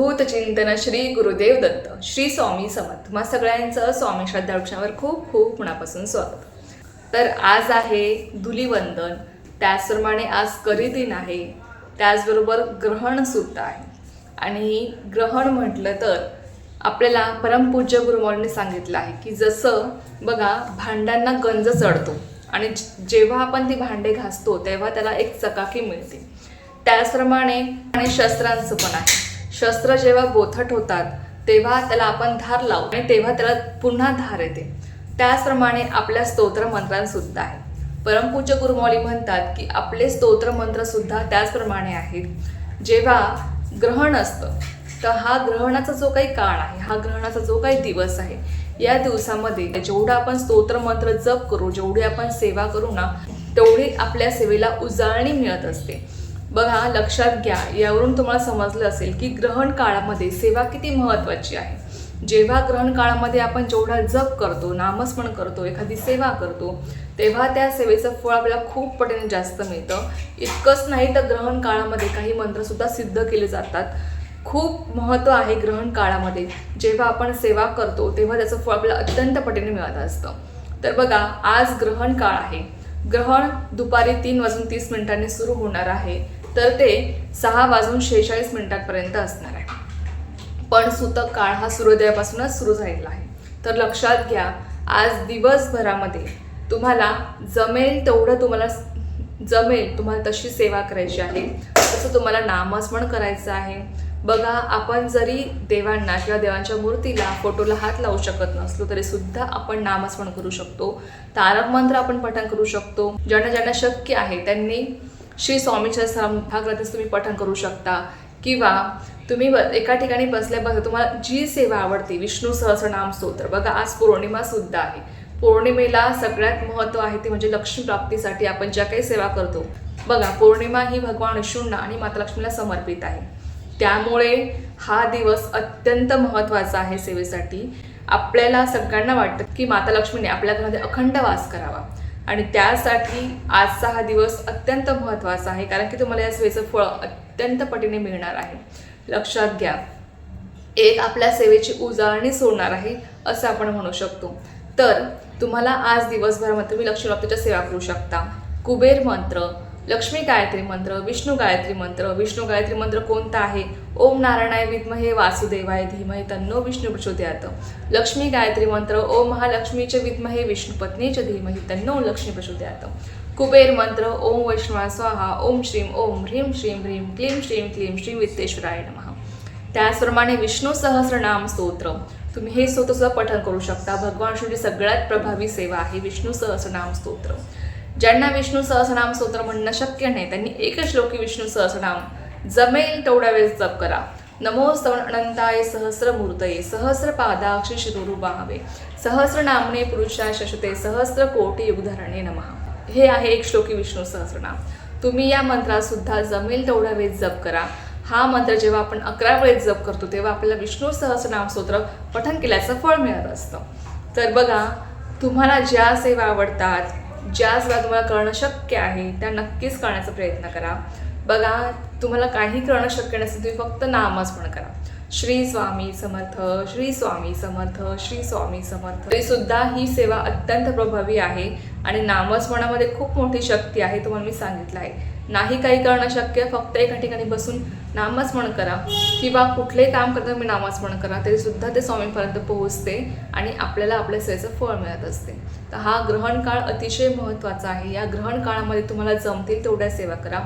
अवधूत चिंतन श्री गुरुदेव दत्त श्री स्वामी समर्थ। तुम्हा सगळ्यांचं स्वामी श्रद्धा वृक्षावर खूप खूप मनापासून स्वागत। तर आज आहे धुलीवंदन, त्याचप्रमाणे आज करी दिन आहे, त्याचबरोबर ग्रहण सुद्धा आहे। आणि ग्रहण म्हटलं तर आपल्याला परमपूज्य गुरुमाऊलींनी सांगितलं आहे की जसं बघा भांड्यांना गंज चढतो आणि जेव्हा आपण ती भांडे घासतो तेव्हा त्याला एक चकाकी मिळते, त्याचप्रमाणे आणि शस्त्रांचं पण आहे। शस्त्र जेव्हा बोथट होतात तेव्हा त्याला आपण धार लावतो आणि तेव्हा त्याला पुन्हा धार येते। त्याचप्रमाणे आपल्या स्तोत्र मंत्रांसुद्धा आहे। परमपूज्य गुरुमाऊली म्हणतात की आपले स्तोत्र मंत्र सुद्धा त्याचप्रमाणे आहेत। जेव्हा ग्रहण असतं तर हा ग्रहणाचा जो काही काळ आहे, हा ग्रहणाचा जो काही दिवस आहे, या दिवसामध्ये जेवढं आपण स्तोत्र मंत्र जप करू, जेवढी आपण सेवा करू ना, तेवढी आपल्या सेवेला उजाळणी मिळत असते। बघा, लक्षात घ्या, यावरून तुम्हाला समजलं असेल की ग्रहण काळामध्ये सेवा किती महत्त्वाची आहे। जेव्हा ग्रहण काळामध्ये आपण जेवढा जप करतो, नामस्मरण करतो, एखादी सेवा करतो, तेव्हा त्या सेवेचं फळ आपल्याला खूप पटीने जास्त मिळतं। इतकंच नाही तर ग्रहण काळामध्ये काही मंत्रसुद्धा सिद्ध केले जातात। खूप महत्त्व आहे ग्रहण काळामध्ये। जेव्हा आपण सेवा करतो तेव्हा त्याचं फळ आपल्याला अत्यंत पटीने मिळत असतं। तर बघा, आज ग्रहण काळ आहे। ग्रहण दुपारी 3:30 सुरू होणार आहे, तर ते 6:46 असणार आहे। पण सूतक काळ हा सूर्योदयापासूनच सुरू झालेला आहे। तर लक्षात घ्या, आज दिवसभरामध्ये तुम्हाला जमेल तेवढं तुम्हाला तशी सेवा करायची आहे, तसं तुम्हाला नामस्मरण करायचं आहे। बघा, आपण जरी देवांना किंवा देवांच्या मूर्तीला, फोटोला हात लावू शकत नसलो तरी सुद्धा आपण नामस्मरण करू शकतो। तारक मंत्र आपण पठण करू शकतो। ज्यांना शक्य आहे त्यांनी श्री स्वामीच्या ग्रंथास तुम्ही पठण करू शकता, किंवा तुम्ही एका ठिकाणी बसल्या तुम्हाला जी सेवा आवडते, विष्णू सहस्रनाम स्तोत्र। बघा, आज पौर्णिमा सुद्धा आहे। पौर्णिमेला सगळ्यात महत्त्व आहे ते म्हणजे लक्ष्मी प्राप्तीसाठी आपण ज्या काही सेवा करतो। बघा, पौर्णिमा ही भगवान विष्णूंना आणि माता लक्ष्मीला समर्पित आहे, त्यामुळे हा दिवस अत्यंत महत्त्वाचा आहे सेवेसाठी। आपल्याला सगळ्यांना वाटतं की माता लक्ष्मीने आपल्या घरामध्ये अखंड वास करावा, आणि त्यासाठी आजचा हा दिवस अत्यंत महत्त्वाचा आहे, कारण की तुम्हाला या सेवेचं फळ अत्यंत पटीने मिळणार आहे। लक्षात घ्या, एक आपल्या सेवेची उजाळणी सोडणार आहे असं आपण म्हणू शकतो। तर तुम्हाला आज दिवसभरामध्ये तुम्ही लक्ष्मी प्राप्तीच्या सेवा करू शकता। कुबेर मंत्र, लक्ष्मी गायत्री मंत्र, विष्णू गायत्री मंत्र। विष्णू गायत्री मंत्र कोणता आहे? ओम नारायणाय विद्महे वासुदेवाय धीमहि तन्नो विष्णु प्रचोदयात्। लक्ष्मी गायत्री मंत्र, ओम महालक्ष्मीचे विद्महे विष्णुपत्नीचे धीमहि तन्नो लक्ष्मी प्रचोदयात्। कुबेर मंत्र, ओम वैष्णवाय स्वाहा, ओम श्रीम ओम ह्रीं श्रीं ह्रीं क्लीं श्रीं वित्तेश्वराय नमः। त्याचप्रमाणे विष्णू सहस्रनाम स्तोत्र, तुम्ही हे स्तोत्र सुद्धा पठण करू शकता। भगवान विष्णूची सगळ्यात प्रभावी सेवा आहे विष्णू सहस्रनाम स्तोत्र। ज्यांना विष्णू सहस्रनाम स्तोत्र म्हणणं शक्य नाही त्यांनी एकच श्लोकी विष्णू सहस्रनाम जमेल तेवढ्या वेळेस जप करा। नमोस्तव अनंताय सहस्रमूर्तये सहस्रपादाक्षि शिरोरुबाहवे सहस्रनामने पुरुषाय शश्वते सहस्र कोटी युगधरणे नमः। हे आहे एक श्लोकी विष्णू सहस्रनाम। तुम्ही या मंत्रात सुद्धा जमेल तेवढ्या वेळेस जप करा। हा मंत्र जेव्हा आपण 11 वेळेस जप करतो तेव्हा आपल्याला विष्णू सहस्रनाम स्तोत्र पठण केल्याचं फळ मिळत असतं। तर बघा, तुम्हाला ज्या सेवा आवडतात, ज्या सेवा तुम्हाला करणं शक्य आहे, त्या नक्कीच करण्याचा प्रयत्न करा। बघा, तुम्हाला काही करणं शक्य नसेल तुम्ही फक्त नामस्मरण करा, श्री स्वामी समर्थ, श्री स्वामी समर्थ, श्री स्वामी समर्थ। तरी सुद्धा ही सेवा अत्यंत प्रभावी आहे आणि नामस्मरणामध्ये खूप मोठी शक्ती आहे, तुम्हाला मी सांगितलं आहे। नाही काही करणं शक्य, फक्त एका ठिकाणी बसून नामस्मरण करा, किंवा कुठलेही काम करताना तुम्ही नामस्मरण करा, तरी सुद्धा ते स्वामींपर्यंत पोहोचते आणि आपल्याला आपल्या सेवेचं फळ मिळत असते। तर हा ग्रहण काळ अतिशय महत्त्वाचा आहे। या ग्रहण काळामध्ये तुम्हाला जमतील तेवढ्या सेवा करा।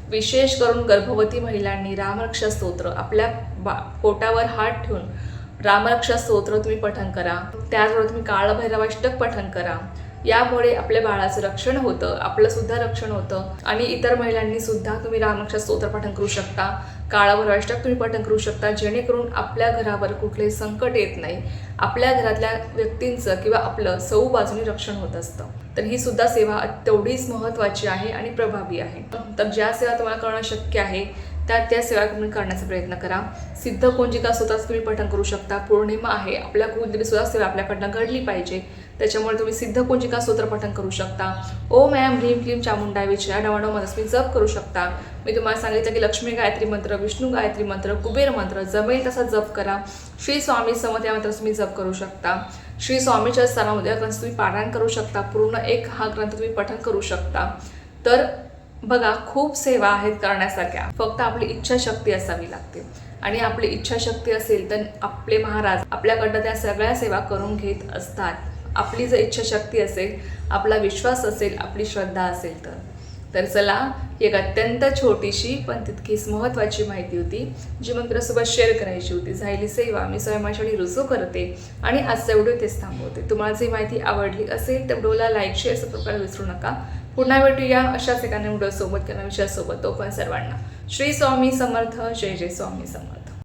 विशेष करून गर्भवती महिलांनी रामरक्षा स्तोत्र, आपल्या पोटावर हात ठेवून रामरक्षा स्तोत्र तुम्ही पठण करा। त्याचबरोबर तुम्ही काळभैरवाष्टक पठण करा। यामुळे आपल्या बाळाचं रक्षण होतं, आपलं सुद्धा रक्षण होतं। आणि इतर महिलांनी सुद्धा तुम्ही रामरक्षा स्तोत्र पठण करू शकता, काळभैरवाष्टक तुम्ही पठण करू शकता, जेणेकरून आपल्या घरावर कुठलेही संकट येत नाही, आपल्या घरातल्या व्यक्तींचं किंवा आपलं सौ बाजूने रक्षण होत असतं। तर ही सुद्धा सेवा तेवढीच महत्त्वाची आहे आणि प्रभावी आहे। तर ज्या सेवा तुम्हाला करणं शक्य आहे त्या सेवा तुम्ही करण्याचा प्रयत्न करा. सिद्ध कुंजिका स्वतःच तुम्ही पठण करू शकता. पौर्णिमा आहे, आपल्या कुलदेवीसुद्धा सेवा आपल्याकडनं घडली पाहिजे, त्याच्यामुळे तुम्ही सिद्ध कुंजिका स्तोत्र पठण करू शकता. ओम ऐं ह्रीं क्लीं चामुंडाय विजया 99 मंत्र तुम्ही जप करू शकता. मी तुम्हाला सांगितलं की लक्ष्मी गायत्री मंत्र, विष्णू गायत्री मंत्र, कुबेर मंत्र जमेल तसा जप करा. श्री स्वामी समर्थ या मंत्र तुम्ही जप करू शकता. श्री स्वामीच्या स्थानामध्ये ग्रंथ तुम्ही पारायण करू शकता. पूर्ण एक हा ग्रंथ तुम्ही पठण करू शकता. तर बघा, खूप सेवा आहेत करण्यासारख्या, फक्त आपली इच्छाशक्ती असावी लागते. आणि आपली इच्छाशक्ती असेल तर आपले महाराज आपल्याकडनं त्या सगळ्या सेवा करून घेत असतात. आपली जर इच्छाशक्ती असेल, आपला विश्वास असेल, आपली श्रद्धा असेल तर चला, एक अत्यंत छोटीशी पण तितकीच महत्त्वाची माहिती होती जी मग तुझ्यासोबत शेअर करायची होती. झालेली सेवा मी स्वयंमाशाने रुजू करते आणि आजचा व्हिडिओ तेच थांबवते. तुम्हाला जी माहिती आवडली असेल तर व्हिडिओला लाईक, शेअर, सबस्क्राईब करायला विसरू नका. पुन्हा भेटूया अशाच एका व्हिडिओसोबत किंवा विषयासोबत. तोपर्यंत सर्वांना श्री स्वामी समर्थ. जय जय स्वामी समर्थ.